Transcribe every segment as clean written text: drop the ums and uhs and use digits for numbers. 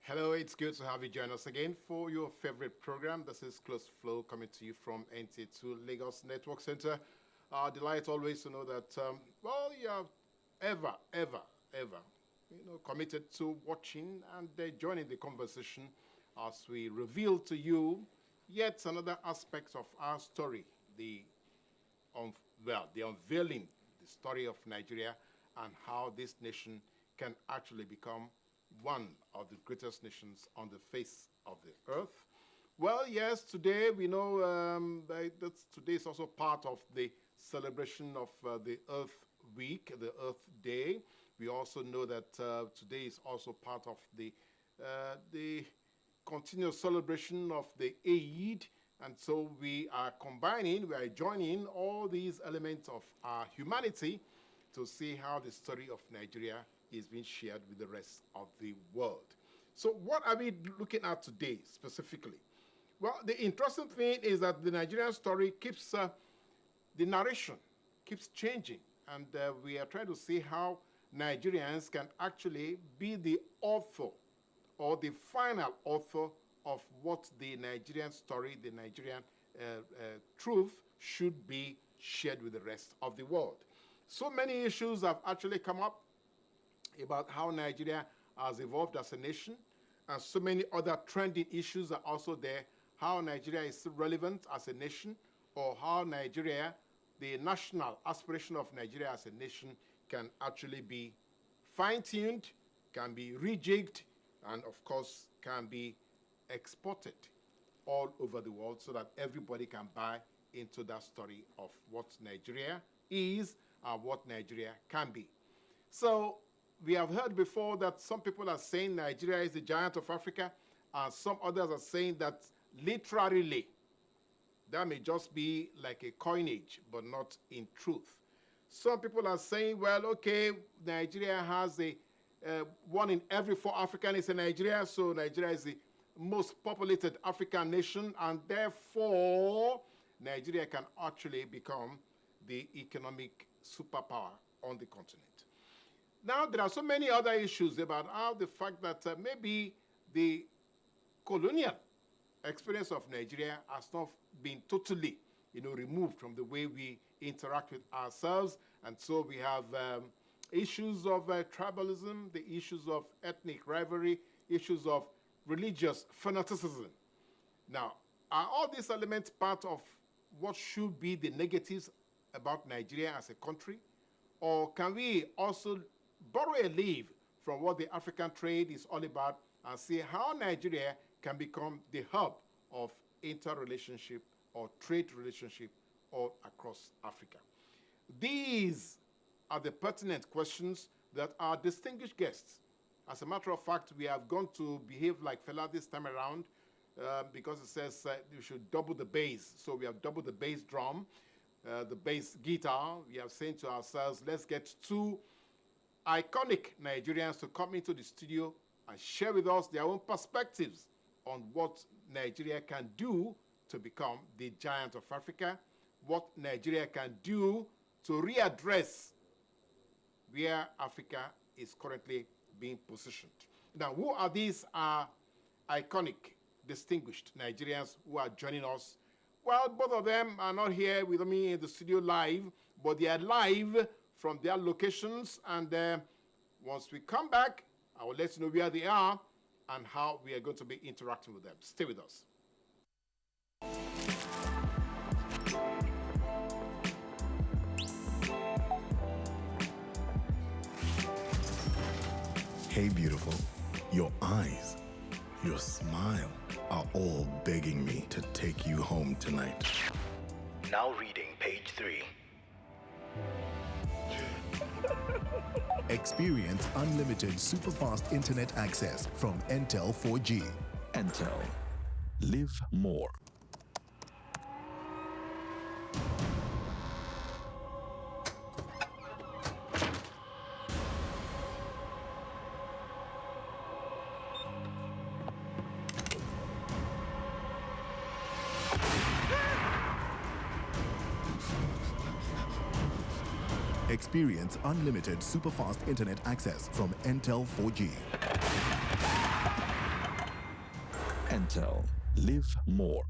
Hello, it's good to have you join us again for your favorite program. This is Close Flow coming to you from Ltd Lagos Network Center. Delight always to know that, well, you are ever, committed to watching and joining the conversation as we reveal to you yet another aspect of our story, the unveiling the story of Nigeria and how this nation can actually become one of the greatest nations on the face of the earth. Well, yes, today we know that today is also part of the celebration of the Earth Week, the Earth Day. We also know that today is also part of the continuous celebration of the Eid, and so we are joining all these elements of our humanity to see how the story of Nigeria is being shared with the rest of the world. So what are we looking at today specifically? Well, the interesting thing is that the Nigerian story keeps, the narration keeps changing, and we are trying to see how Nigerians can actually be the author or the final author of what the Nigerian story, the Nigerian truth should be shared with the rest of the world. So many issues have actually come up about how Nigeria has evolved as a nation, and so many other trending issues are also there. How Nigeria is still relevant as a nation, or how Nigeria, the national aspiration of Nigeria as a nation, can actually be fine-tuned, can be rejigged, and of course can be exported all over the world so that everybody can buy into that story of what Nigeria is and what Nigeria can be. So we have heard before that some people are saying Nigeria is the giant of Africa, and some others are saying that literally that may just be like a coinage, but not in truth. Some people are saying, well, okay, Nigeria has a 1 in every 4 Africans is in Nigeria, so Nigeria is the most populated African nation, and therefore Nigeria can actually become the economic superpower on the continent. Now, there are so many other issues about how the fact that maybe the colonial experience of Nigeria has not been totally, removed from the way we interact with ourselves. And so we have issues of tribalism, the issues of ethnic rivalry, issues of religious fanaticism. Now, are all these elements part of what should be the negatives about Nigeria as a country? Or can we also borrow a leaf from what the African trade is all about and see how Nigeria can become the hub of interrelationship or trade relationship all across Africa? These are the pertinent questions that our distinguished guests, as a matter of fact, we have gone to behave like Fela this time around because it says you should double the bass. So we have doubled the bass drum, the bass guitar. We have saying to ourselves, let's get 2 iconic Nigerians to come into the studio and share with us their own perspectives on what Nigeria can do to become the giant of Africa, what Nigeria can do to readdress where Africa is currently being positioned. Now, who are these iconic, distinguished Nigerians who are joining us? Well, both of them are not here with me in the studio live, but they are live from their locations, and once we come back, I will let you know where they are and how we are going to be interacting with them. Stay with us. Hey, beautiful, your eyes, your smile are all begging me to take you home tonight. Now reading page 3. Experience unlimited superfast internet access from Entel 4G. Entel. Live more. Experience unlimited superfast internet access from Entel 4G. Entel. Live more.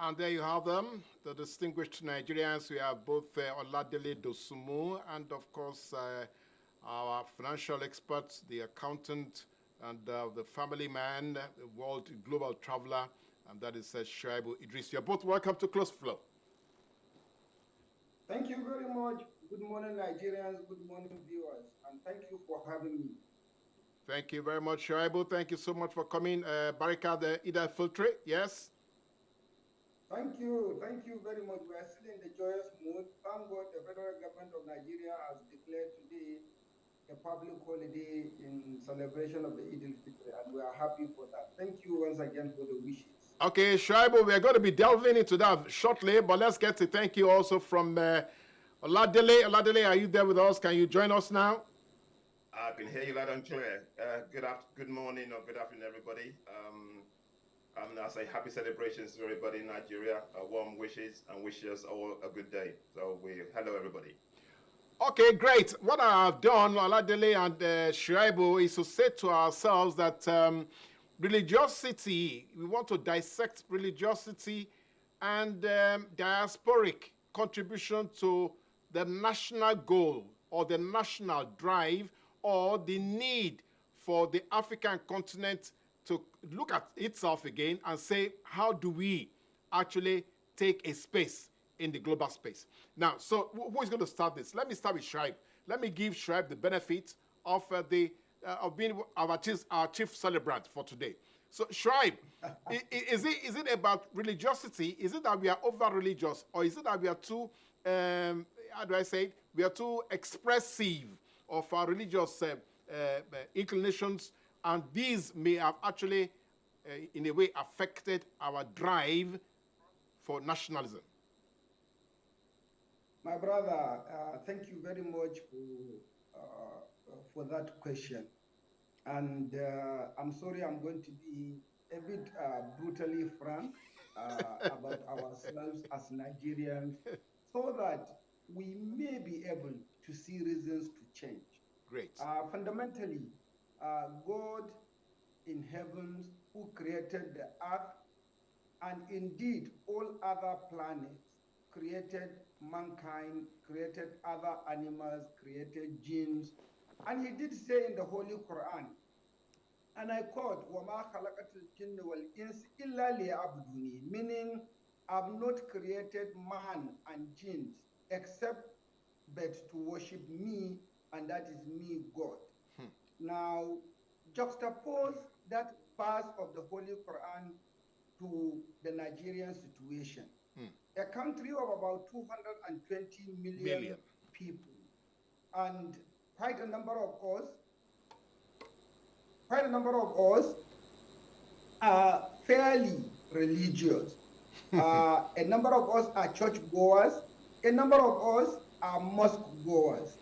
And there you have them, the distinguished Nigerians. We have both Oladele Dosunmu and, of course, our financial experts, the accountant, and the family man, the world global traveler, and that is Shuaibu Idris. You're both welcome to Close Flow. Thank you very much. Good morning, Nigerians. Good morning, viewers. And thank you for having me. Thank you very much, Shuaibu. Thank you so much for coming. Barika, the Ida Filtre, yes? Thank you. Thank you very much. We are still in the joyous mood. Thank God the federal government of Nigeria has declared today a public holiday in celebration of the Eid al-Fitr, and we are happy for that. Thank you once again for the wishes. Okay, Shuaibu, we're going to be delving into that shortly, but let's get to thank you also from Oladele. Oladele, are you there with us? Can you join us now? I can hear you loud and clear. Good morning or good afternoon, everybody. I say happy celebrations to everybody in Nigeria. Warm wishes and wish us all a good day. So hello, everybody. Okay, great. What I have done, Oladele and Shuaibu, is to say to ourselves that religiosity, we want to dissect religiosity and diasporic contribution to the national goal or the national drive or the need for the African continent to look at itself again and say, how do we actually take a space in the global space? Now, so who is going to start this? Let me start with Shuaibu. Let me give Shuaibu the benefit of being our chief celebrant for today. So Shuaibu, is it about religiosity? Is it that we are over religious, or is it that we are too how do I say it? We are too expressive of our religious inclinations, and these may have actually, in a way, affected our drive for nationalism. My brother, thank you very much for that question. And I'm sorry, I'm going to be a bit brutally frank about ourselves as Nigerians, so that we may be able to see reasons to change. Great. Fundamentally, God in heavens, who created the earth and indeed all other planets, created mankind, created other animals, created jinns. And he did say in the Holy Quran, and I quote, وَمَا خَلَقَتُ الْجِنَّ وَالْإِنسِ إِلَّا لِيَعْبُدُونِي, meaning, I've not created man and jinns except but to worship me, and that is me, God. Now, juxtapose that verse of the Holy Quran to the Nigerian situation. A country of about 220 million people, and quite a number of us are fairly religious. A number of us are church goers. A number of us are mosque goers.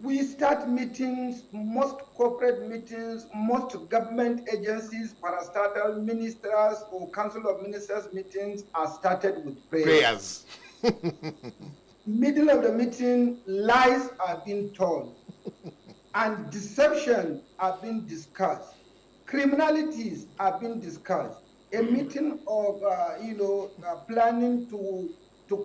We start meetings, most corporate meetings, most government agencies, parastatal ministers or council of ministers meetings are started with prayers. Middle of the meeting, lies are being told and deception are being discussed. Criminalities are being discussed. A meeting of, planning to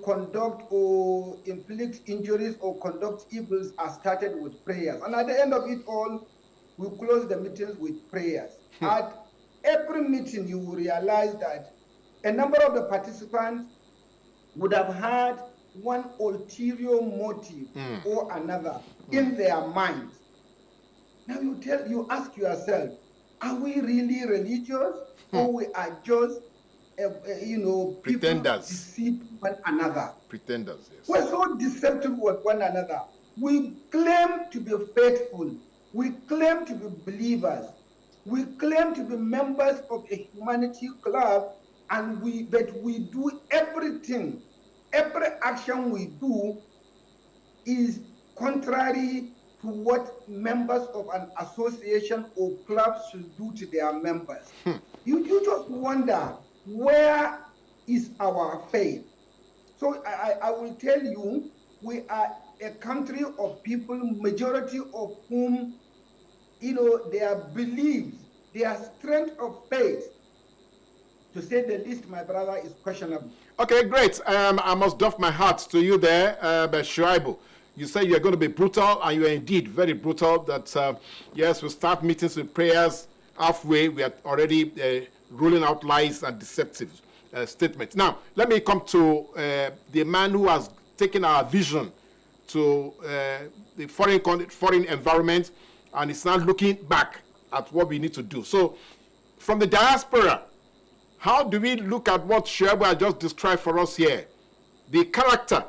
conduct or inflict injuries or conduct evils are started with prayers. And at the end of it all, we close the meetings with prayers. At every meeting, you will realize that a number of the participants would have had one ulterior motive or another in their minds. Now you ask yourself, are we really religious or we are just pretenders, deceive one another? Pretenders, yes. We're so deceptive with one another. We claim to be faithful. We claim to be believers. We claim to be members of a humanity club, and but we do everything. Every action we do is contrary to what members of an association or club should do to their members. You just wonder, where is our faith? So I will tell you, we are a country of people, majority of whom, their beliefs, their strength of faith, to say the least, my brother, is questionable. Okay, great. I must doff my hat to you there, Shuaibu. You say you're going to be brutal, and you are indeed very brutal. That, yes, we start meetings with prayers. Halfway, we are already ruling out lies and deceptive statements. Now, let me come to the man who has taken our vision to the foreign environment, and is now looking back at what we need to do. So, from the diaspora, how do we look at what Shuaibu has just described for us here? The character,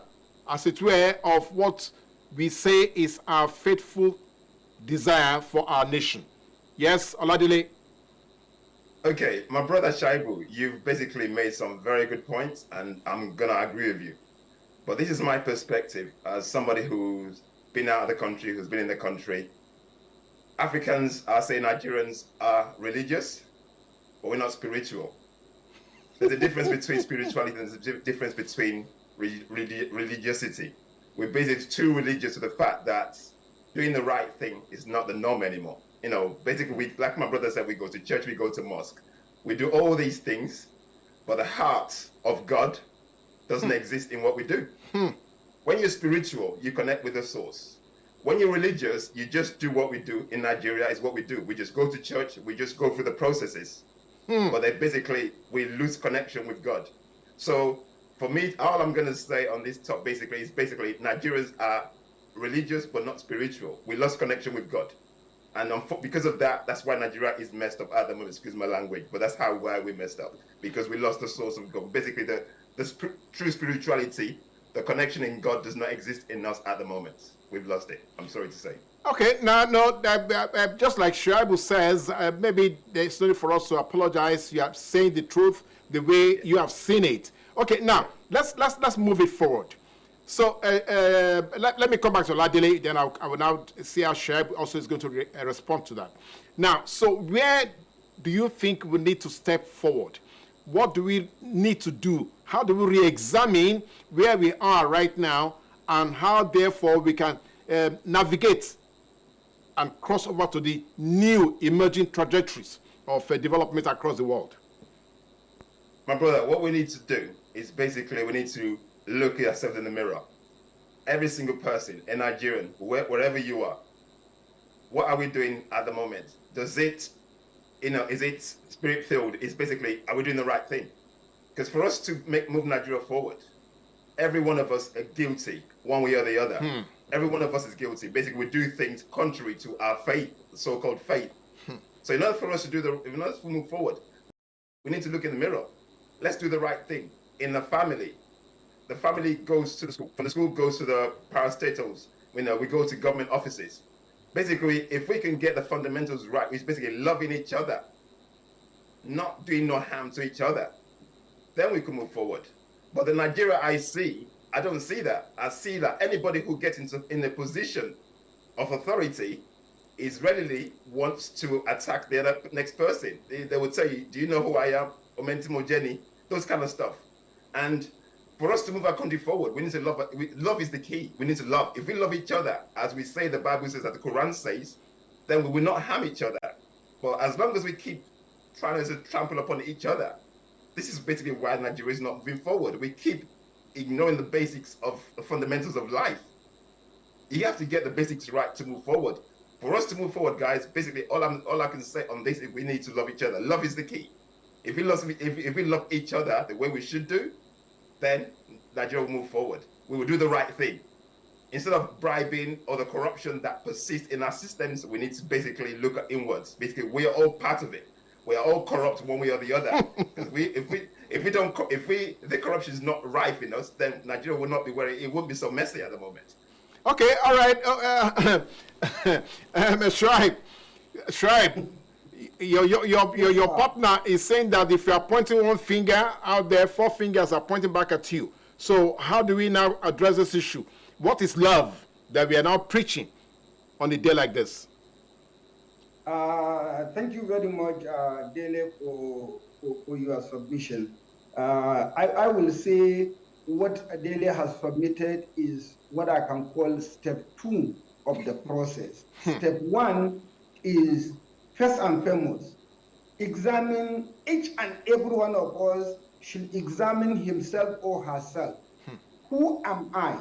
as it were, of what we say is our faithful desire for our nation. Yes, Oladele? Okay, my brother Shuaibu, you've basically made some very good points, and I'm going to agree with you. But this is my perspective as somebody who's been out of the country, who's been in the country. Africans, I say Nigerians, are religious, but we're not spiritual. There's a difference between spirituality and there's a difference between religiosity. We're basically too religious to the fact that doing the right thing is not the norm anymore. Basically, like my brother said, we go to church, we go to mosque. We do all these things, but the heart of God doesn't exist in what we do. When you're spiritual, you connect with the source. When you're religious, you just do what we do in Nigeria is what we do. We just go to church, we just go through the processes. But basically, we lose connection with God. So for me, all I'm going to say on this talk is Nigerians are religious but not spiritual. We lost connection with God. And because of that, that's why Nigeria is messed up. Adam, excuse my language, but that's why we messed up. Because we lost the source of God. Basically, the true spirituality The connection in God does not exist in us at the moment. We've lost it. I'm sorry to say. Okay, now, no, just like Shuaibu says, maybe there's no need for us to apologize. You are saying the truth the way you have seen it. Okay, now let's move it forward. So let me come back to Oladele, then I will now see how Shuaibu also is going to respond to that. Now, so where do you think we need to step forward? What do we need to do? How do we re-examine where we are right now, and how, therefore, we can navigate and cross over to the new emerging trajectories of development across the world? My brother, what we need to do is basically we need to look at ourselves in the mirror. Every single person, a Nigerian, wherever you are, what are we doing at the moment? Does it, is it spirit-filled? Is basically, are we doing the right thing? Because for us to move Nigeria forward, every one of us are guilty, one way or the other. Every one of us is guilty. Basically, we do things contrary to our faith, so-called faith. So in order for us to in order to move forward, we need to look in the mirror. Let's do the right thing. In the family goes to the school. From the school goes to the parastatals. We go to government offices. Basically, if we can get the fundamentals right, which is basically loving each other, not doing no harm to each other, then we can move forward. But the Nigeria I see, I don't see that. I see that anybody who gets in a position of authority is readily wants to attack the next person. They would say, do you know who I am? Omentimo Jenny, those kind of stuff. And for us to move our country forward, we need to love. Love is the key. We need to love. If we love each other, as we say, the Bible says, that the Quran says, then we will not harm each other. But as long as we keep trying to trample upon each other, this is basically why Nigeria is not moving forward. We keep ignoring the basics of the fundamentals of life. You have to get the basics right to move forward. For us to move forward, guys, basically all I can say on this is we need to love each other. Love is the key. If we love each other the way we should do, then Nigeria will move forward. We will do the right thing. Instead of bribing or the corruption that persists in our systems, we need to basically look at inwards. Basically, we are all part of it. We are all corrupt one way or the other. Because if the corruption is not rife in us, then Nigeria will not be where it won't be so messy at the moment. Okay, all right. Shuaibu, your partner is saying that if you are pointing one finger out there, 4 fingers are pointing back at you. So how do we now address this issue? What is love that we are now preaching on a day like this? Thank you very much, Dele, for your submission. I will say what Dele has submitted is what I can call step 2 of the process. Step 1 is, first and foremost, examine, each and every one of us should examine himself or herself. Who am I?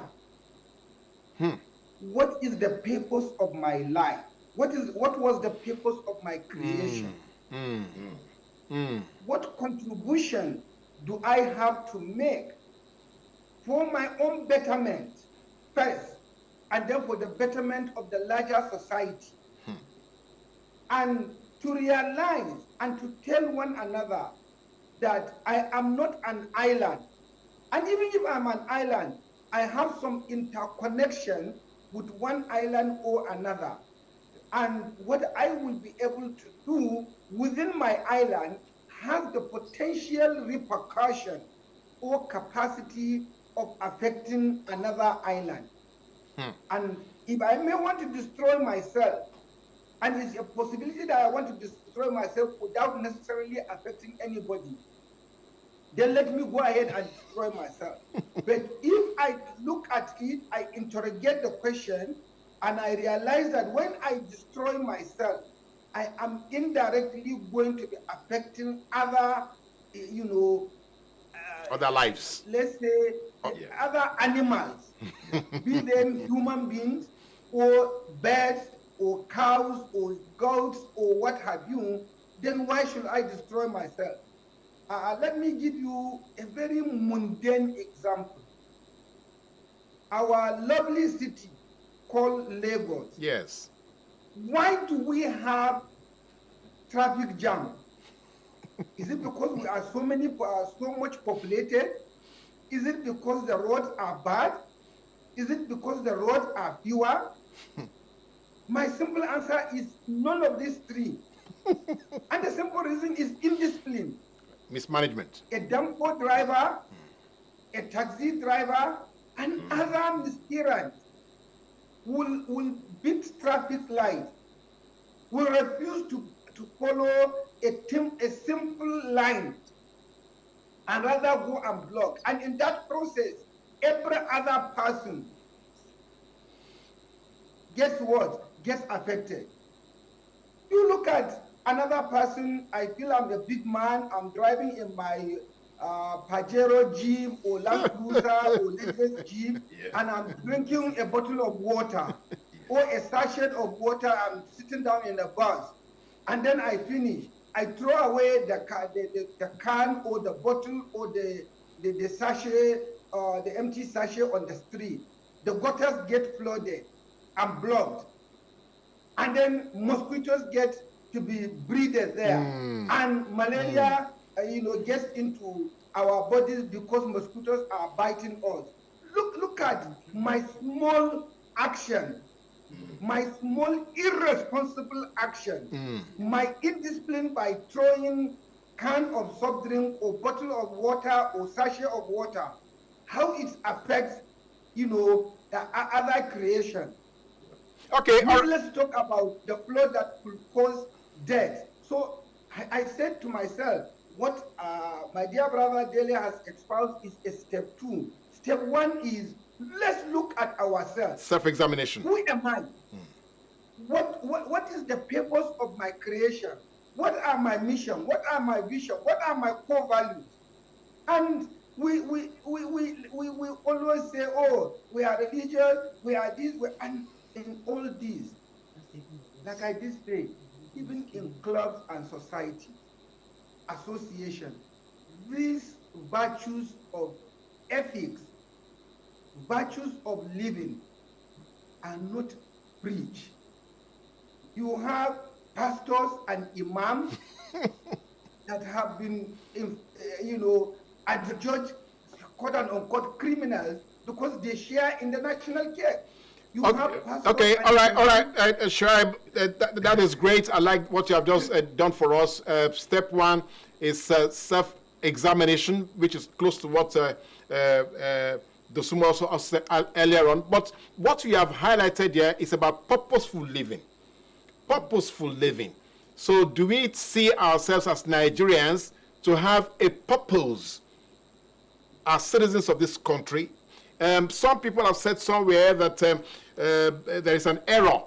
What is the purpose of my life? What was the purpose of my creation? What contribution do I have to make for my own betterment first, and then for the betterment of the larger society? And to realize and to tell one another that I am not an island. And even if I'm an island, I have some interconnection with one island or another. And what I will be able to do within my island has the potential repercussion or capacity of affecting another island. And if I may want to destroy myself, and it's a possibility that I want to destroy myself without necessarily affecting anybody, then let me go ahead and destroy myself. But if I look at it, I interrogate the question, and I realize that when I destroy myself, I am indirectly going to be affecting other, other lives. Let's say other animals, be them human beings or birds or cows or goats or what have you. Then why should I destroy myself? Let me give you a very mundane example. Our lovely city called Lagos. Yes. Why do we have traffic jam? Is it because we are so much populated? Is it because the roads are bad? Is it because the roads are fewer? My simple answer is none of these three. And the simple reason is indiscipline. Mismanagement. A dumper driver, a taxi driver, and other miscreants will beat traffic lights, will refuse to follow a simple line and rather go and block. And in that process, every other person, guess what, gets affected. You look at another person, I feel I'm a big man, I'm driving in my Pajero Jeep or Land Cruiser or Lexus Jeep, and I'm drinking a bottle of water or a sachet of water, I'm sitting down in a bus, and then I finish. I throw away the can or the bottle or the sachet, the empty sachet on the street. The gutters get flooded and blocked. And then mosquitoes get to be breeded there. And malaria, gets into our bodies because mosquitoes are biting us. Look at my small action, my small irresponsible action, my indiscipline by throwing can of soft drink or bottle of water or sachet of water, how it affects, the other creation. Okay. Let's talk about the flood that could cause death. So I said to myself, what my dear brother Dele has espoused is a step 2. Step 1 is, let's look at ourselves. Self-examination. Who am I? What is the purpose of my creation? What are my mission? What are my vision? What are my core values? And we always say, oh, we are religious, we are this, and in all these, like I did say, even in clubs and society, association, these virtues of ethics, virtues of living are not preached. You have pastors and imams that have been, adjudged, quote unquote, criminals because they share in the national care. Okay, all right, Shuaibu, that is great. I like what you have just done for us. Step 1 is self-examination, which is close to what Dosunmu also said earlier on. But what you have highlighted here is about purposeful living. Purposeful living. So do we see ourselves as Nigerians to have a purpose as citizens of this country? Some people have said somewhere that there is an error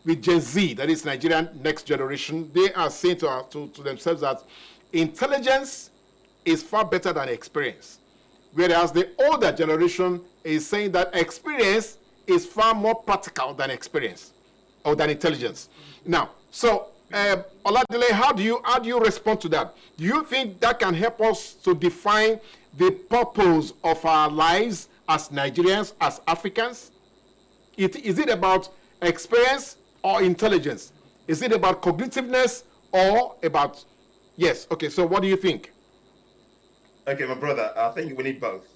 with Gen Z, that is Nigerian next generation. They are saying to themselves that intelligence is far better than experience, whereas the older generation is saying that experience is far more practical than experience or than intelligence. Now, so Oladele, how do you respond to that? Do you think that can help us to define the purpose of our lives as Nigerians, as Africans? Is it about experience or intelligence? Is it about cognitiveness or about... Yes, okay, so what do you think? Okay, my brother, I think we need both.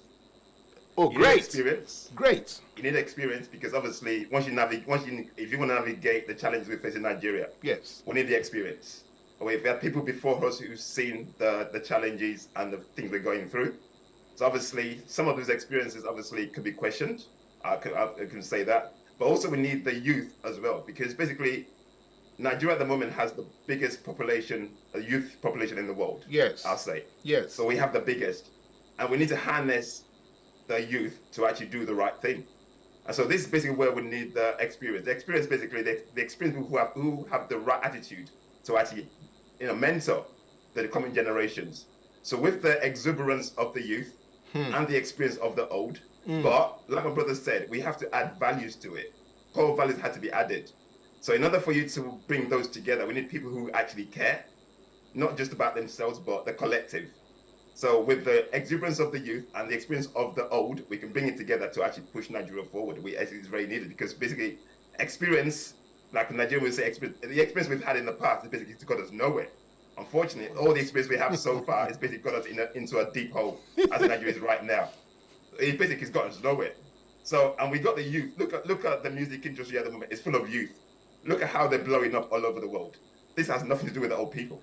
Oh, you great. Need experience. Great. You need experience because obviously, if you want to navigate the challenges we face in Nigeria, yes, we need the experience. If there are people before us who've seen the challenges and the things we're going through, so obviously, some of those experiences obviously could be questioned. I can say that. But also we need the youth as well, because basically, Nigeria at the moment has the biggest population, youth population in the world. Yes. I'll say. Yes. So we have the biggest. And we need to harness the youth to actually do the right thing. And so this is basically where we need the experience. The experience, basically, the experience who have the right attitude to actually, mentor the coming generations. So with the exuberance of the youth and the experience of the old, but like my brother said, we have to add values to it. Core values had to be added. So in order for you to bring those together, we need people who actually care, not just about themselves, but the collective. So with the exuberance of the youth and the experience of the old, we can bring it together to actually push Nigeria forward. It's very needed because basically experience, like Nigeria will say, the experience we've had in the past has basically got us nowhere, unfortunately, all the experience we have so far has basically got us into a deep hole as Nigeria is right now. It basically has gotten us nowhere. So, and we got the youth. Look at the music industry at the moment. It's full of youth. Look at how they're blowing up all over the world. This has nothing to do with the old people.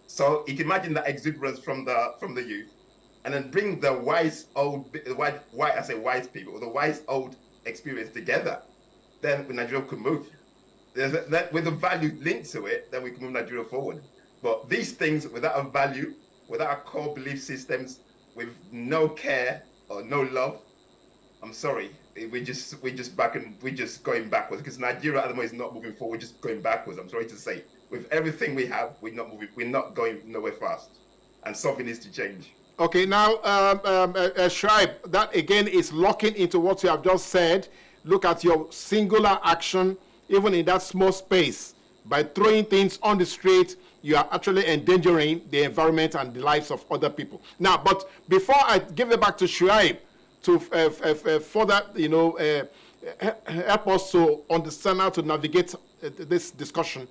So you can imagine that exuberance from the youth, and then bring the wise old people, or the wise old experience together. Then Nigeria could move. With the value linked to it, then we can move Nigeria forward. But these things without a value, without our core belief systems, with no care or no love, I'm sorry, we're just going backwards, because Nigeria at the moment is not moving forward, we're just going backwards. I'm sorry to say. With everything we have, we're not moving, we're not going nowhere fast, and something needs to change. Okay, now, Shuaibu, that again is locking into what you have just said. Look at your singular action, even in that small space. By throwing things on the street, you are actually endangering the environment and the lives of other people. Now, but before I give it back to Shuaibu to further, help us to understand how to navigate this discussion,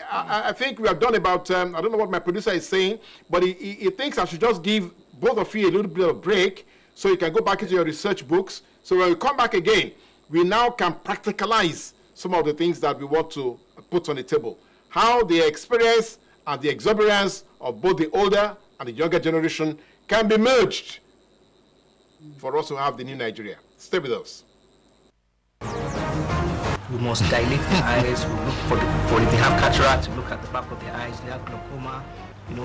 I think we have done about, I don't know what my producer is saying, but he thinks I should just give both of you a little bit of break so you can go back into your research books. So when we come back again, we now can practicalize some of the things that we want to put on the table. How the experience and the exuberance of both the older and the younger generation can be merged for us to have the new Nigeria. Stay with us. We must dilate the eyes, we look for if they have cataract, we look at the back of their eyes, they have glaucoma, we do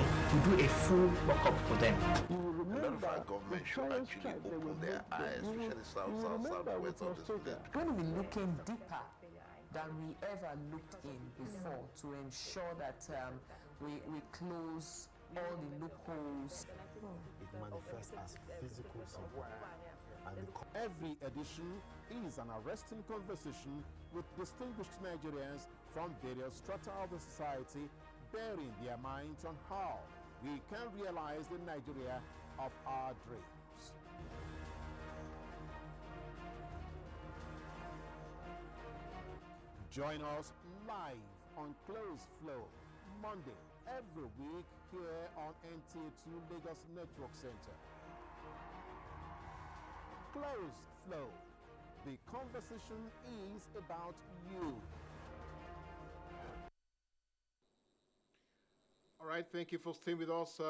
a full workup for them. A lot of our government should actually open their eyes, especially southwest of the state. When we're looking deeper than we ever looked in before to ensure that we close all the loopholes. It manifests as physical symptoms. Every edition is an arresting conversation with distinguished Nigerians from various strata of the society, bearing their minds on how we can realize the Nigeria of our dreams. Join us live on Close Flow, Monday, every week here on NTA2 Lagos Network Center. Close Flow. The conversation is about you. All right, thank you for staying with us.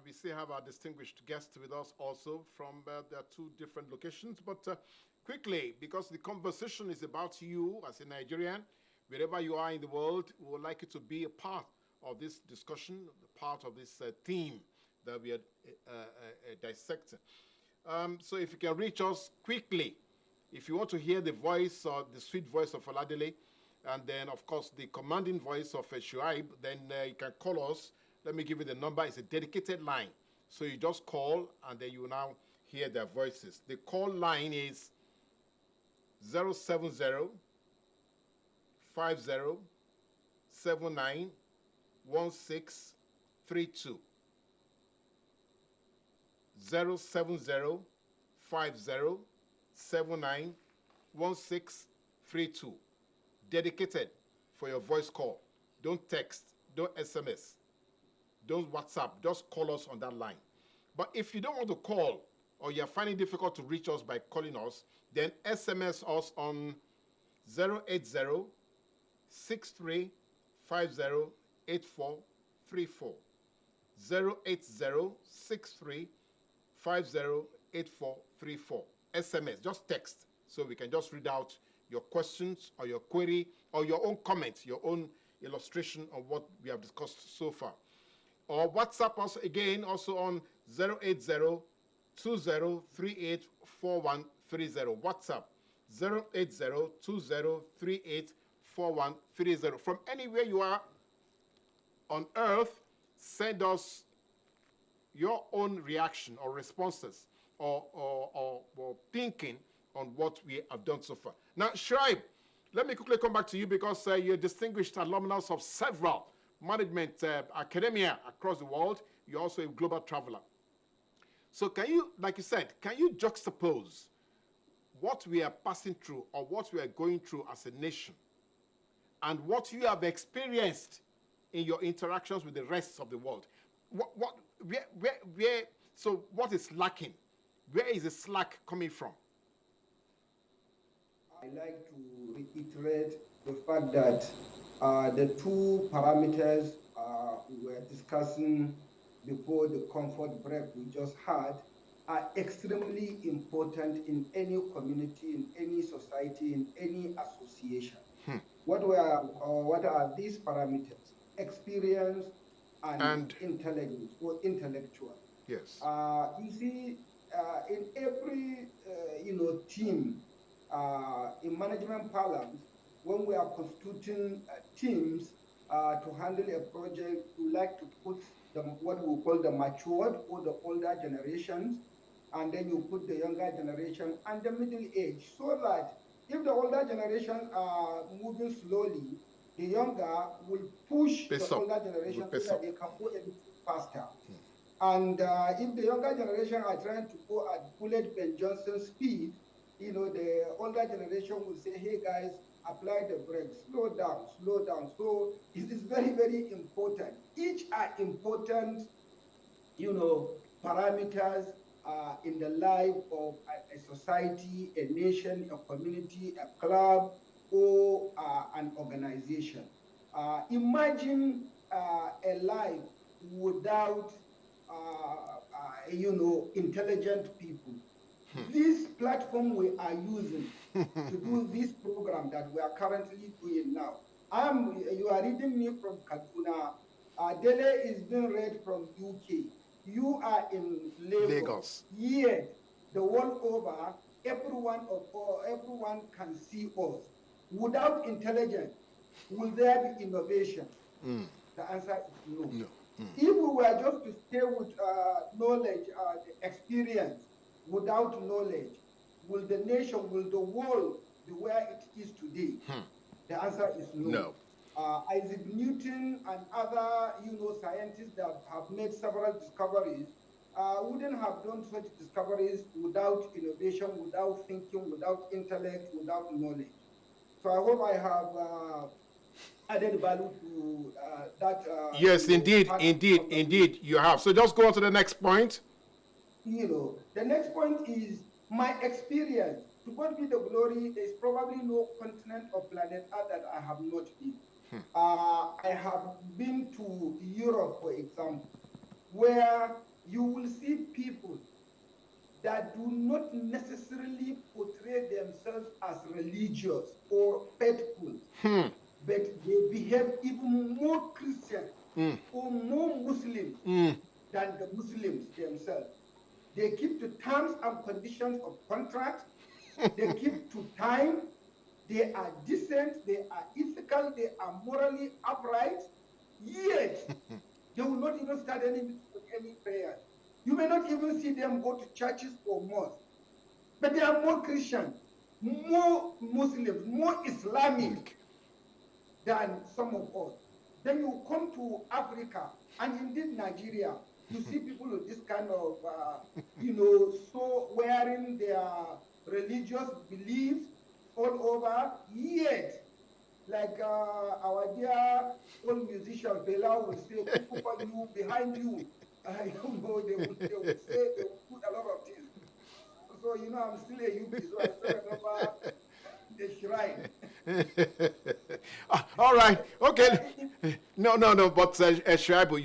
We still have our distinguished guest with us also from the two different locations. But quickly, because the conversation is about you as a Nigerian, wherever you are in the world, we would like you to be a part of this discussion, part of this theme that we are dissecting. So if you can reach us quickly, if you want to hear the voice or the sweet voice of Oladele, and then, of course, the commanding voice of Shuaibu, then you can call us. Let me give you the number. It's a dedicated line. So you just call, and then you will now hear their voices. The call line is 070 50 79 1632. 070 50 79 1632. Dedicated for your voice call. Don't text, don't SMS, don't WhatsApp, just call us on that line. But if you don't want to call, or you're finding it difficult to reach us by calling us, then SMS us on 080 63 50 8434. 080 63 50 8434. SMS, just text, so we can just read out your questions or your query or your own comment, your own illustration of what we have discussed so far. Or WhatsApp us again also on 080 2038 4130. WhatsApp 080 2038 4130. From anywhere you are on earth, send us your own reaction or responses or thinking on what we have done so far. Now, Shuaibu, let me quickly come back to you because you're distinguished alumnus of several management academia across the world. You're also a global traveler. So can you, like you said, can you juxtapose what we are passing through or what we are going through as a nation and what you have experienced in your interactions with the rest of the world? So what is lacking? Where is the slack coming from? I like to reiterate the fact that the two parameters we were discussing before the comfort break we just had are extremely important in any community, in any society, in any association. What are these parameters? Experience and intelligence or intellectual. Yes. You see, in every team, in management parlance, when we are constituting teams to handle a project, we like to put what we call the matured or the older generations, and then you put the younger generation and the middle age, so that if the older generation are moving slowly, the younger will push the older generation so that they can go a little faster. And if the younger generation are trying to go at Bullet Ben Johnson speed, the older generation will say, hey guys, apply the brakes, slow down, slow down. So it is very, very important. Each are important, parameters in the life of a society, a nation, a community, a club, or an organization. Imagine a life without intelligent people. This platform we are using to do this program that we are currently doing now. You are reading me from Kaduna. Dele is being read from UK. You are in Lagos. Yet, the world over, everyone can see us. Without intelligence, will there be innovation? The answer is no. If we were just to stay with knowledge, experience, without knowledge, will the nation, will the world be where it is today? The answer is no. Isaac Newton and other, scientists that have made several discoveries wouldn't have done such discoveries without innovation, without thinking, without intellect, without knowledge. So I hope I have added value to that. Yes, indeed, you have. So just go on to the next point. The next point is my experience. To God be the glory, there is probably no continent of planet Earth that I have not been. I have been to Europe, for example, where you will see people that do not necessarily portray themselves as religious or faithful, but they behave even more Christian or more Muslim than the Muslims themselves. They keep to terms and conditions of contract. They keep to time. They are decent. They are ethical. They are morally upright. Yet, they will not even start any prayer. You may not even see them go to churches or mosques. But they are more Christian, more Muslims, more Islamic than some of us. Then you come to Africa, and indeed Nigeria, you see people with this kind of, so wearing their religious beliefs all over, yet, like our dear old musician Bela will say, people for you, behind you, they will say, they will put a lot of things. So, I'm still a UP, so I still remember the shrine. All right, okay. No, but Shuaibu,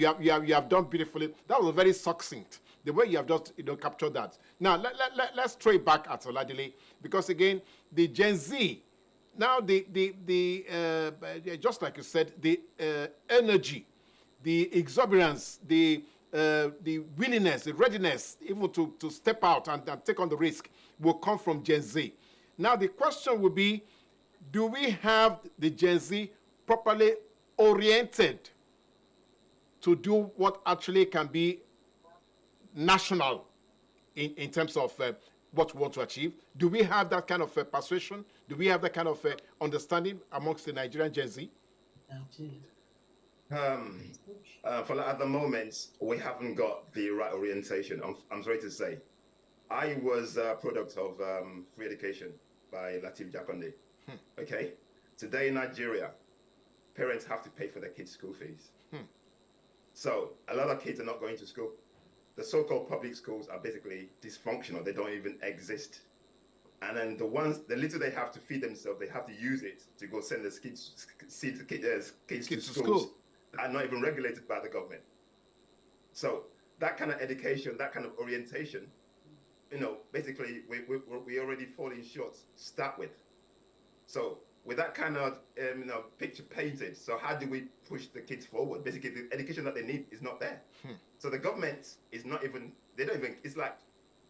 you have done beautifully. That was very succinct, the way you have just captured that. Now, let's throw it back at Oladele, because again, the Gen Z, now just like you said, the energy, the exuberance, the willingness, the readiness, even to step out and take on the risk will come from Gen Z. Now, the question will be, do we have the Gen Z properly oriented to do what actually can be national in terms of what we want to achieve? Do we have that kind of persuasion? Do we have that kind of understanding amongst the Nigerian Gen Z? At the moment, we haven't got the right orientation. I'm sorry to say. I was a product of free education by Latif Jakonde. Okay? Today in Nigeria, parents have to pay for their kids' school fees. So a lot of kids are not going to school. The so-called public schools are basically dysfunctional. They don't even exist. And then the little they have to feed themselves, they have to use it to go send the kids to schools that are not even regulated by the government. So that kind of education, that kind of orientation, basically we already falling short to start with. So with that kind of picture painted, so how do we push the kids forward? Basically, the education that they need is not there. So the government is not even, they don't even, it's like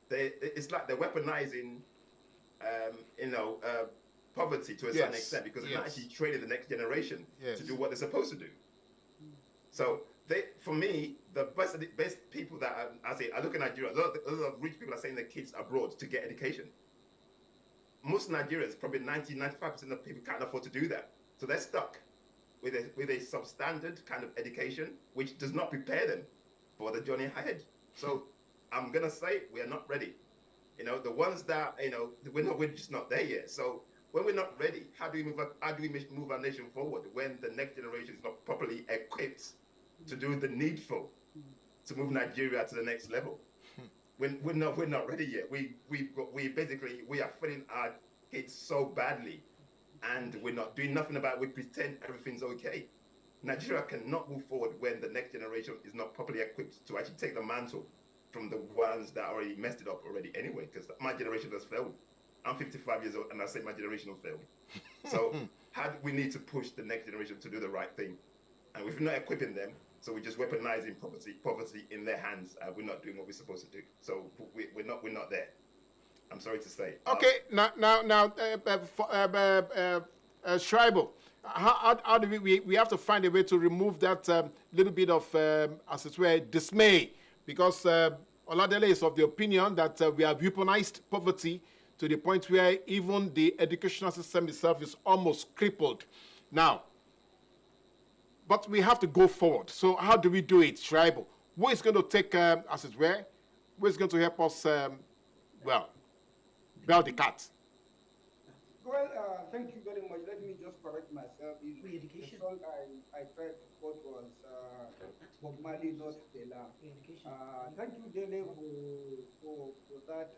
they're weaponizing poverty to a certain extent, because they're not actually training the next generation to do what they're supposed to do. So for me, the best people that I look at Nigeria, a lot of rich people are sending their kids abroad to get education. Most Nigerians, probably 90-95% of people can't afford to do that. So they're stuck with a substandard kind of education, which does not prepare them for the journey ahead. So I'm gonna say we are not ready. The ones that we're just not there yet. So when we're not ready, how do we move our nation forward when the next generation is not properly equipped to do the needful to move Nigeria to the next level? We're not ready yet. We are failing our kids so badly, and we're not doing nothing about it. We pretend everything's okay. Nigeria cannot move forward when the next generation is not properly equipped to actually take the mantle from the ones that already messed it up already anyway, because my generation has failed. I'm 55 years old and I say my generation has failed. So how do we need to push the next generation to do the right thing? And if we're not equipping them, so we're just weaponizing poverty in their hands, and we're not doing what we're supposed to do. So we're not there. I'm sorry to say. Okay, Shuaibu, how do we have to find a way to remove that little bit of, as it were, dismay, because Oladele is of the opinion that we have weaponized poverty to the point where even the educational system itself is almost crippled. Now, but we have to go forward. So how do we do it, Shuaibu? Who is going to take, as it were, who is going to help us, bell the cat? Well, thank you very much. Let me just correct myself. The song I tried to quote was Bob Marley, not Fela. Thank you, Dele, for that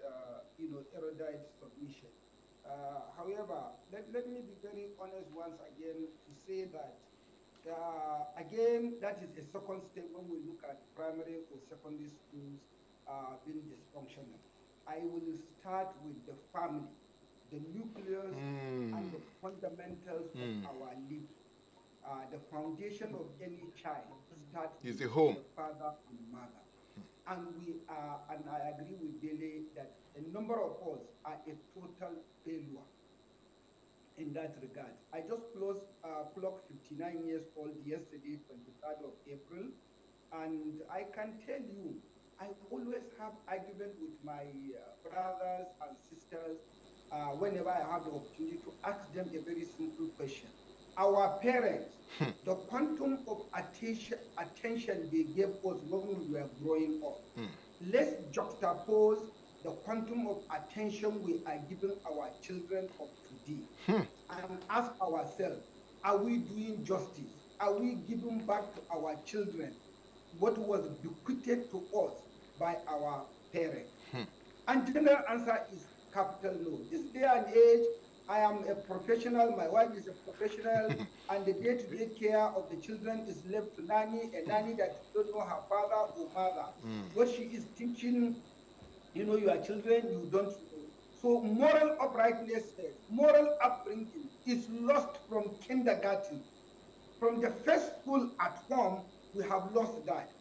erudite submission. However, let me be very honest once again to say that again, that is a second step when we look at primary or secondary schools being dysfunctional. I will start with the family, the nucleus and the fundamentals of our living. The foundation of any child starts with the home, the father and mother. And and I agree with Dele that a number of us are a total failure in that regard. I just clocked 59 years old yesterday, 23rd of April, and I can tell you, I always have argument with my brothers and sisters whenever I have the opportunity to ask them a very simple question. Our parents, the quantum of attention they gave us when we were growing up, let's juxtapose the quantum of attention we are giving our children of today and ask ourselves, are we doing justice? Are we giving back to our children what was bequeathed to us by our parents? And general answer is capital no. This day and age, I am a professional, my wife is a professional, and the day-to-day care of the children is left to nanny, a nanny that don't know her father or mother. What she is teaching, your children, you don't know. So moral uprightness, moral upbringing is lost from kindergarten. From the first school at home, we have lost that.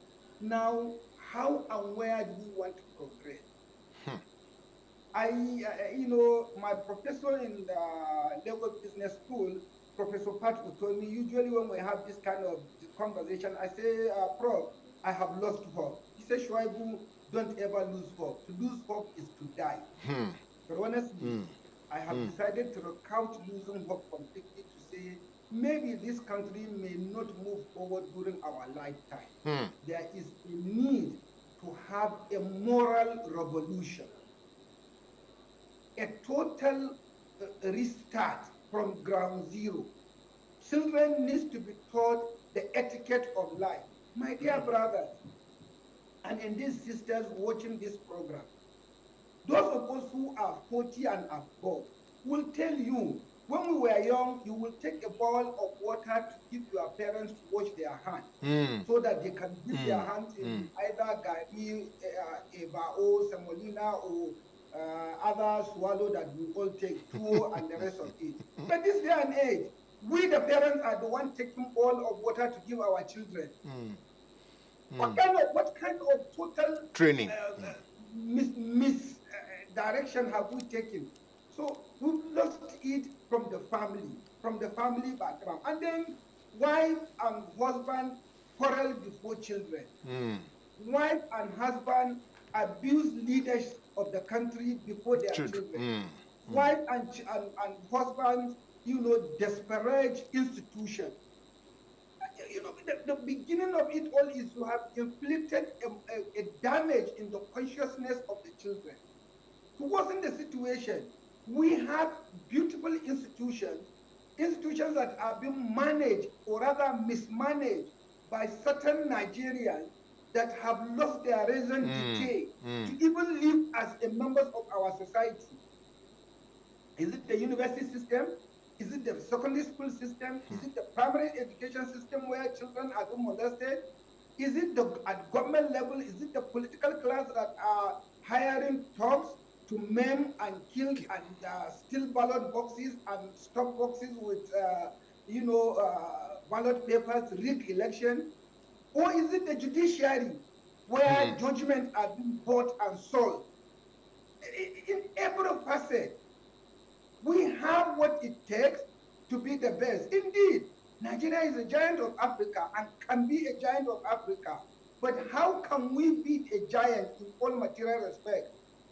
Now, how and where do we want to progress? My professor in the Lagos Business School, Professor Pat, told me, usually when we have this kind of conversation, I say, Prof, I have lost hope. He said, Shuaibu, don't ever lose hope. To lose hope is to die. But honestly, I have decided to recount losing hope completely to say, maybe this country may not move forward during our lifetime. There is a need to have a moral revolution, a total restart from ground zero. Children need to be taught the etiquette of life. My dear brothers, and indeed sisters watching this program, those of us who are 40 and above will tell you, when we were young, you will take a bowl of water to give your parents to wash their hands, so that they can dip their hands in either gari, ebao, semolina, or other swallow that we all take, tuo, and the rest of it. But this day and age, we the parents are the ones taking all of water to give our children. What kind of total training misdirection have we taken? So we've lost it from the family background. And then wife and husband quarrel before children. Wife and husband abuse leaders of the country before their children. Wife and husband, disparage institutions. The beginning of it all is to have inflicted a damage in the consciousness of the children. To worsen the situation, we have beautiful institutions that are being managed, or rather mismanaged, by certain Nigerians that have lost their raison d'etre to even live as a members of our society. Is it the university system? Is it the secondary school system? Is it the primary education system where children are being molested? Is it at government level? Is it the political class that are hiring thugs to maim and kill and steal ballot boxes and stop boxes with, ballot papers, rig election? Or is it the judiciary where judgments are being bought and sold? In every facet, we have what it takes to be the best. Indeed, Nigeria is a giant of Africa and can be a giant of Africa. But how can we beat a giant in all material respect?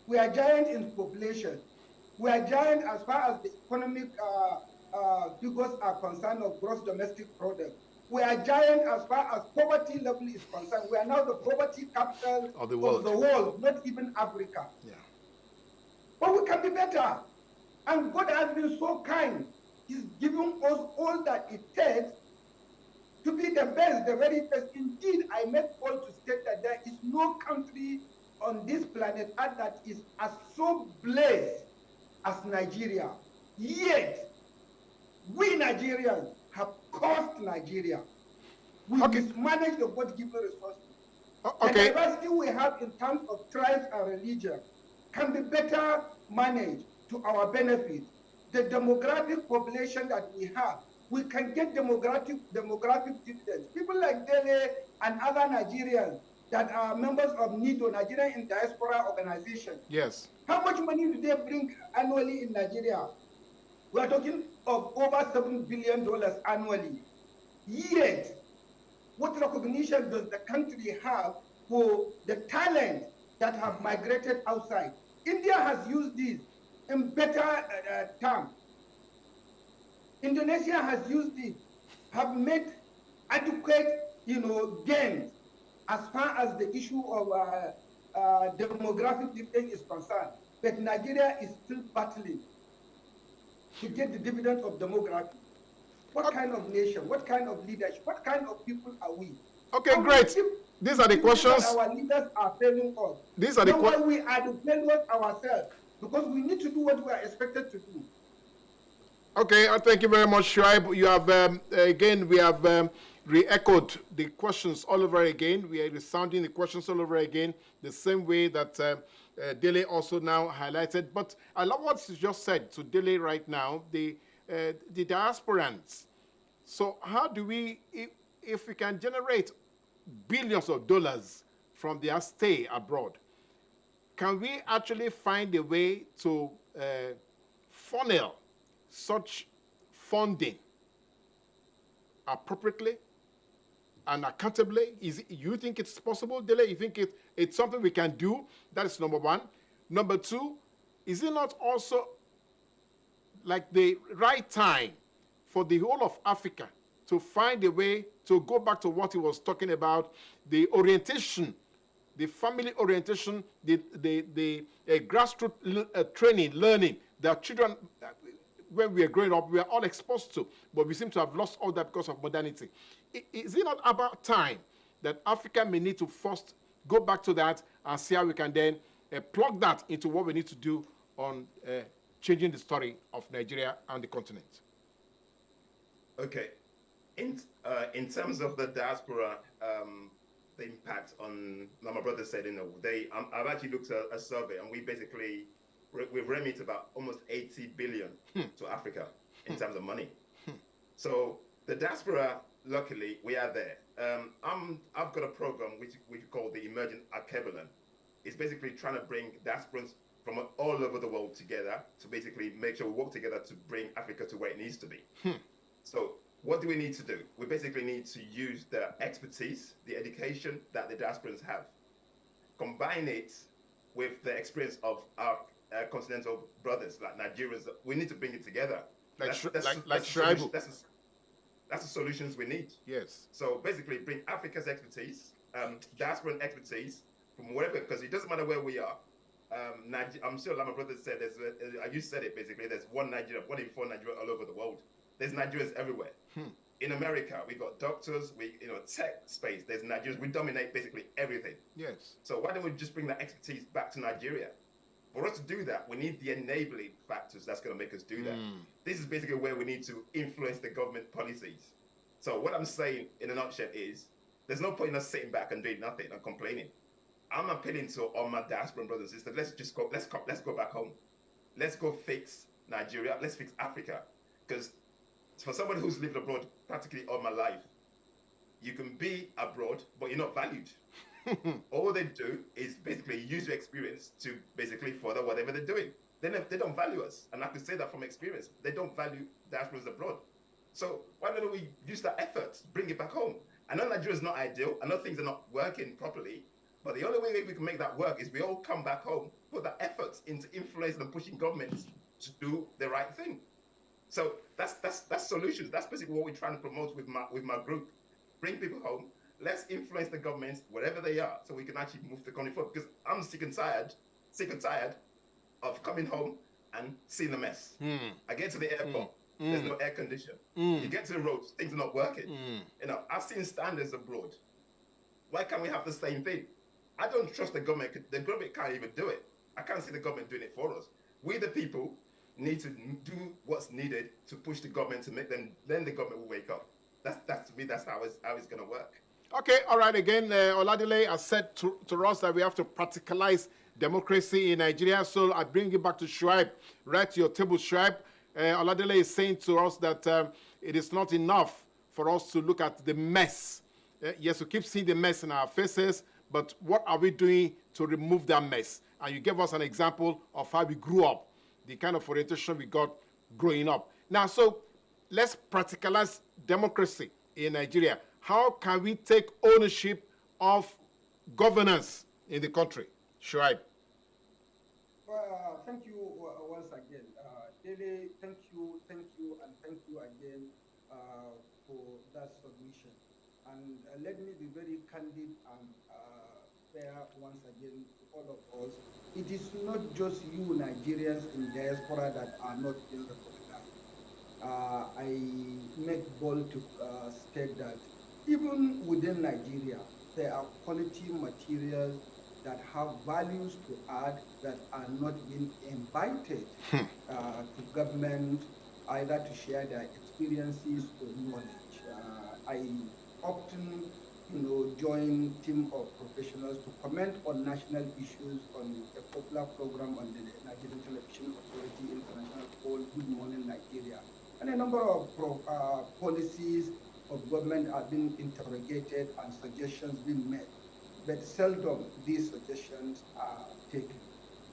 We are giant in population. We are giant as far as the economic figures are concerned of gross domestic product. We are giant as far as poverty level is concerned. We are now the poverty capital of the world, not even Africa. Yeah. But we can be better. And God has been so kind. He's giving us all that it takes to be the best, the very best. Indeed, I make bold to state that there is no country on this planet Earth that is as so blessed as Nigeria. Yet, we Nigerians have caused Nigeria. We mismanage the God-given resources. The diversity we have in terms of tribes and religion can be better managed to our benefit. The demographic population that we have, we can get demographic dividends. People like Dele and other Nigerians that are members of NIDO, Nigerian in Diaspora Organization. Yes. How much money do they bring annually in Nigeria? We are talking of over $7 billion annually. Yet, what recognition does the country have for the talent that have migrated outside? India has used this in better terms. Indonesia has used it, have made adequate, gains as far as the issue of demographic dividend is concerned. But Nigeria is still battling to get the dividend of demography. What kind of nation, what kind of leadership, what kind of people are we? Okay, great. These are the questions. Our leaders are failing us. These are the questions. We are the failures ourselves, because we need to do what we are expected to do. Okay, thank you very much, Shuaibu. You have, again, we have re-echoed the questions all over again. We are resounding the questions all over again, the same way that Dele also now highlighted. But I love what you just said to Dele right now, the diasporans. So how do we, if we can generate billions of dollars from their stay abroad, can we actually find a way to funnel such funding appropriately and accountably? You think it's possible, Dele? You think it's something we can do? That is number one. Number two, is it not also like the right time for the whole of Africa to find a way to go back to what he was talking about, the orientation, the family orientation, the grassroots training, learning that children, when we are growing up, we are all exposed to, but we seem to have lost all that because of modernity. Is it not about time that Africa may need to first go back to that and see how we can then plug that into what we need to do on changing the story of Nigeria and the continent. Okay. In terms of the diaspora, the impact on, like my brother said, I've actually looked at a survey, and we've remit about almost 80 billion to Africa in terms of money. So the diaspora, luckily, we are there. I've got a program which we call the Emerging Archebulan. It's basically trying to bring diasporans from all over the world together to basically make sure we work together to bring Africa to where it needs to be. So what do we need to do? We basically need to use the expertise, the education that the diasporans have, combine it with the experience of our continental brothers, like Nigerians. We need to bring it together. Like Shuaibu. That's the solutions we need. Yes. So basically bring Africa's expertise, diasporan expertise from wherever, because it doesn't matter where we are. I'm sure, like my brother said, you said it basically, there's one in four Nigerians all over the world. There's Nigerians everywhere. In America, we got doctors, tech space, there's Nigerians. We dominate basically everything. Yes. So why don't we just bring that expertise back to Nigeria? For us to do that, we need the enabling factors that's going to make us do that. This is basically where we need to influence the government policies. So what I'm saying in a nutshell is, there's no point in us sitting back and doing nothing and complaining. I'm appealing to all my diaspora brothers and sisters. Let's go back home. Let's go fix Nigeria. Let's fix Africa. Because for somebody who's lived abroad practically all my life, you can be abroad, but you're not valued. All they do is basically use your experience to basically further whatever they're doing. They don't value us. And I can say that from experience. They don't value diasporans abroad. So why don't we use that effort, bring it back home? I know Nigeria is not ideal. I know things are not working properly. But the only way we can make that work is we all come back home, put that effort into influencing and pushing governments to do the right thing. So that's solutions. That's basically what we're trying to promote with my group. Bring people home. Let's influence the governments wherever they are, so we can actually move the country forward. Because I'm sick and tired of coming home and seeing the mess. I get to the airport, there's no air condition. You get to the roads, things are not working. I've seen standards abroad. Why can't we have the same thing? I don't trust the government. The government can't even do it. I can't see the government doing it for us. We, the people, need to do what's needed to push the government to make them. Then the government will wake up. That's to me. That's how it's going to work. Okay, all right. Again, Oladele has said to us that we have to practicalize democracy in Nigeria. So I bring it back to Shuaib. Right to your table, Shuaib. Oladele is saying to us that it is not enough for us to look at the mess. Yes, we keep seeing the mess in our faces, but what are we doing to remove that mess? And you gave us an example of how we grew up, the kind of orientation we got growing up. Now, so let's practicalize democracy in Nigeria. How can we take ownership of governance in the country? Shuaib. Well, thank you once again. Dele, thank you, and thank you again for that submission. And let me be very candid and fair once again to all of us. It is not just you Nigerians in diaspora that are not being recognized. I make bold to state that even within Nigeria, there are quality materials that have values to add that are not being invited to government, either to share their experiences or knowledge. I often, join team of professionals to comment on national issues on a popular program on the Nigerian Television Authority International called Good Morning Nigeria. And a number of policies of government are being interrogated and suggestions being made, but seldom these suggestions are taken.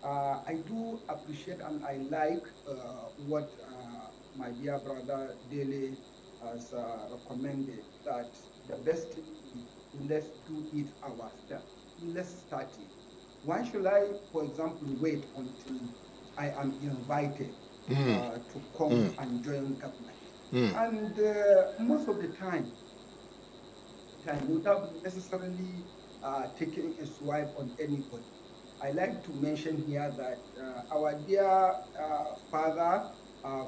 I do appreciate and I like what my dear brother Dele has recommended, that the best thing is let's do it ourselves. Let's start it. Why should I, for example, wait until I am invited to come and join government? And most of the time, without necessarily taking a swipe on anybody, I like to mention here that our dear father,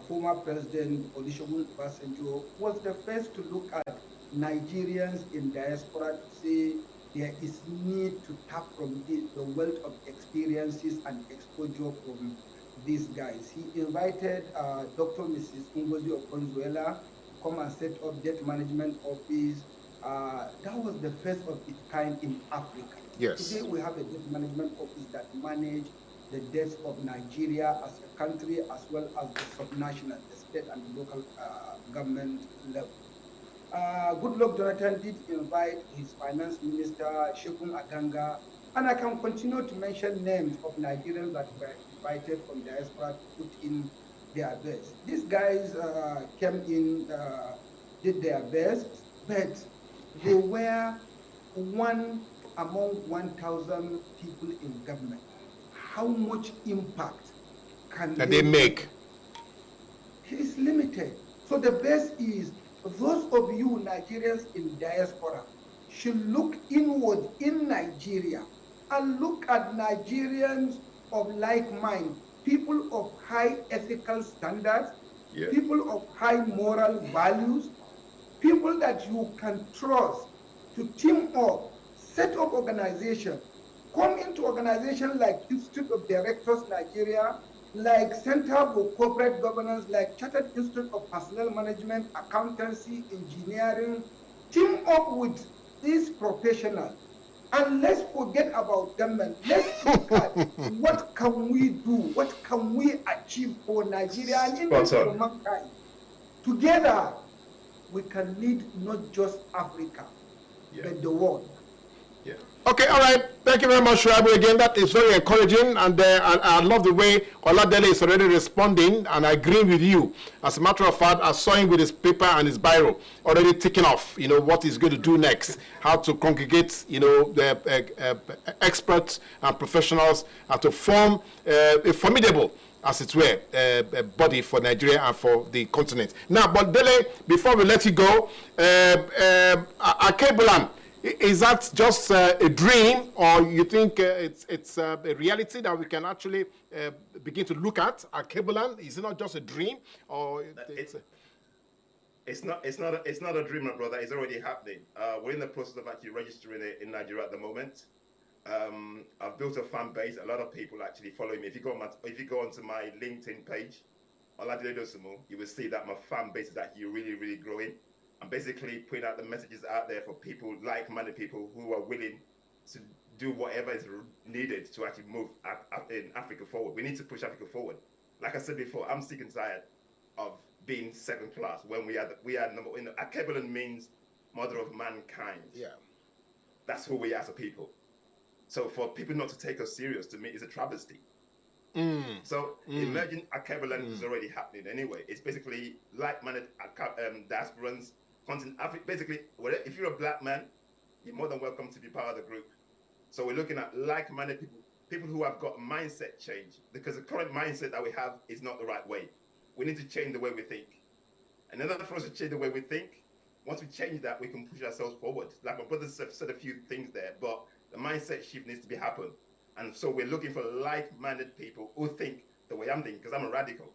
former President Olusegun Obasanjo, was the first to look at Nigerians in diaspora to say there is need to tap from the wealth of experiences and exposure from these guys. He invited Dr. Mrs. Ngozi Okonzo-Iweala to come and set up debt management office. That was the first of its kind in Africa. Yes. Today we have a debt management office that manages the debts of Nigeria as a country, as well as the subnational, the state and the local government level. Goodluck Jonathan did invite his finance minister, Shekun Aganga, and I can continue to mention names of Nigerians that were invited from diaspora to put in their best. These guys came in, did their best, but they were one among 1,000 people in government. How much impact can they make? It is limited. So the best is those of you Nigerians in diaspora should look inward in Nigeria and look at Nigerians of like mind, people of high ethical standards, people of high moral values, people that you can trust to team up, set up organizations, come into organizations like Institute of Directors Nigeria, like Center for Corporate Governance, like Chartered Institute of Personnel Management, Accountancy, Engineering, team up with these professionals. And let's forget about government. Let's look at what can we do, what can we achieve for Nigeria and even for mankind. Together, we can lead not just Africa, but the world. Okay, all right. Thank you very much, Shuaibu. Again, that is very encouraging, and I love the way Oladele is already responding, and I agree with you. As a matter of fact, I saw him with his paper and his biro already ticking off, what he's going to do next, how to congregate, the experts and professionals, and to form a formidable, as it were, a body for Nigeria and for the continent. Now, but Dele, before we let you go, Akebolan, is that just a dream, or you think it's a reality that we can actually begin to look at? Akebolan, is it not just a dream, or it's not a dream, my brother. It's already happening. We're in the process of actually registering it in Nigeria at the moment. I've built a fan base. A lot of people actually follow me. If you go onto my LinkedIn page, Oladele Dosunmu, you will see that my fan base is actually really, really growing. I'm basically putting out the messages out there for people, like-minded people who are willing to do whatever is needed to actually move in Africa forward. We need to push Africa forward. Like I said before, I'm sick and tired of being second class when we are number one. Akebolan means mother of mankind. Yeah. That's who we are as a people. So for people not to take us serious, to me, is a travesty. So emerging Akebolan is already happening anyway. It's basically like-minded diasporans, Africa. Basically, if you're a black man, you're more than welcome to be part of the group. So we're looking at like-minded people who have got a mindset change, because the current mindset that we have is not the right way. We need to change the way we think. And in order for us to change the way we think, once we change that, we can push ourselves forward. Like my brothers have said a few things there, but the mindset shift needs to be happen. And so we're looking for like-minded people who think the way I'm thinking, because I'm a radical.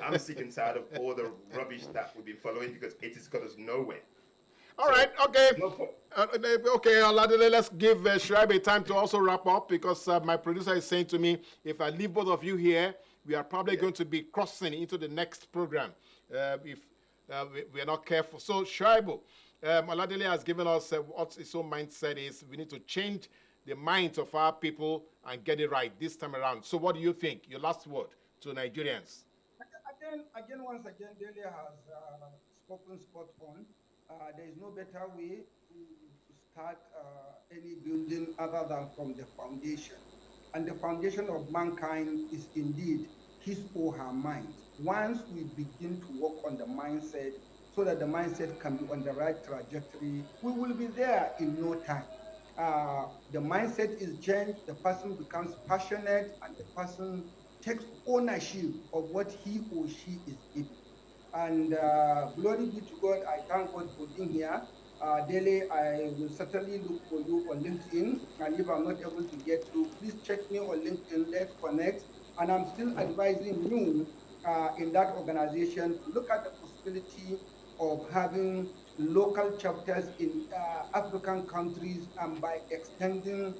I'm sick and tired of all the rubbish that we've been following, because it has got us nowhere. All right, okay. Okay, Oladele, let's give Shuaibu time to also wrap up, because my producer is saying to me, if I leave both of you here, we are probably going to be crossing into the next program if we are not careful. So, Shuaibu, Oladele has given us what his own mindset is. We need to change the minds of our people and get it right this time around. So what do you think? Your last word to Nigerians. Once again, Dele has spoken spot on. There is no better way to start any building other than from the foundation. And the foundation of mankind is indeed his or her mind. Once we begin to work on the mindset so that the mindset can be on the right trajectory, we will be there in no time. The mindset is changed, the person becomes passionate, and the person takes ownership of what he or she is giving. And glory be to God, I thank God for being here. Dele, I will certainly look for you on LinkedIn, and if I'm not able to get through, please check me on LinkedIn, let's connect. And I'm still advising you in that organization to look at the possibility of having local chapters in African countries, and by extending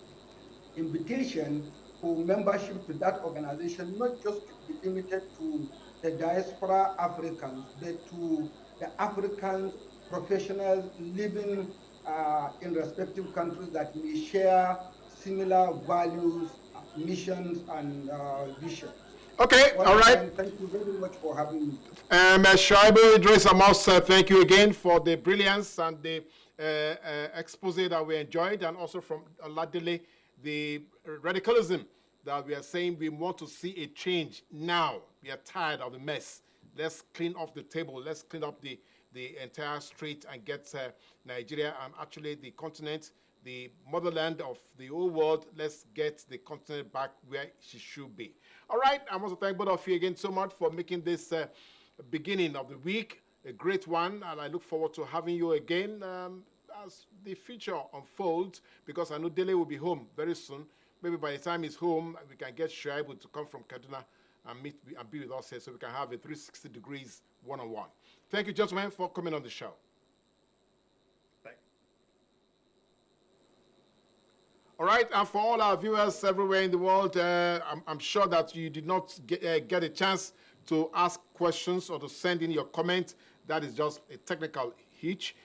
invitation for membership to that organization, not just to be limited to the diaspora Africans, but to the African professionals living in respective countries that may share similar values, missions, and visions. Okay, all right. Thank you very much for having me. Shuaibu Idris, I must thank you again for the brilliance and the expose that we enjoyed, and also from Oladele, the radicalism that we are saying we want to see a change now. We are tired of the mess. Let's clean off the table. Let's clean up the entire street and get Nigeria and actually the continent, the motherland of the whole world, let's get the continent back where she should be. All right, I want to thank both of you again so much for making this beginning of the week a great one, and I look forward to having you again as the future unfolds, because I know Dele will be home very soon. Maybe by the time he's home, we can get Shuaibu to come from Kaduna and meet and be with us here, so we can have a 360 degrees one-on-one. Thank you, gentlemen, for coming on the show. All right, and for all our viewers everywhere in the world, I'm sure that you did not get a chance to ask questions or to send in your comment. That is just a technical hitch,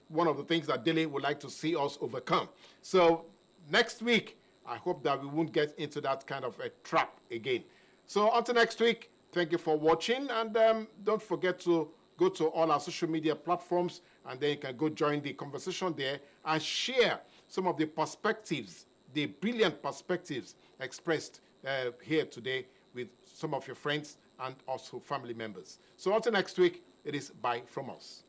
one of the things that Dele would like to see us overcome. So next week, I hope that we won't get into that kind of a trap again. So until next week, thank you for watching, and don't forget to go to all our social media platforms, and then you can go join the conversation there and share some of the perspectives, the brilliant perspectives expressed here today with some of your friends and also family members. So until next week, it is bye from us.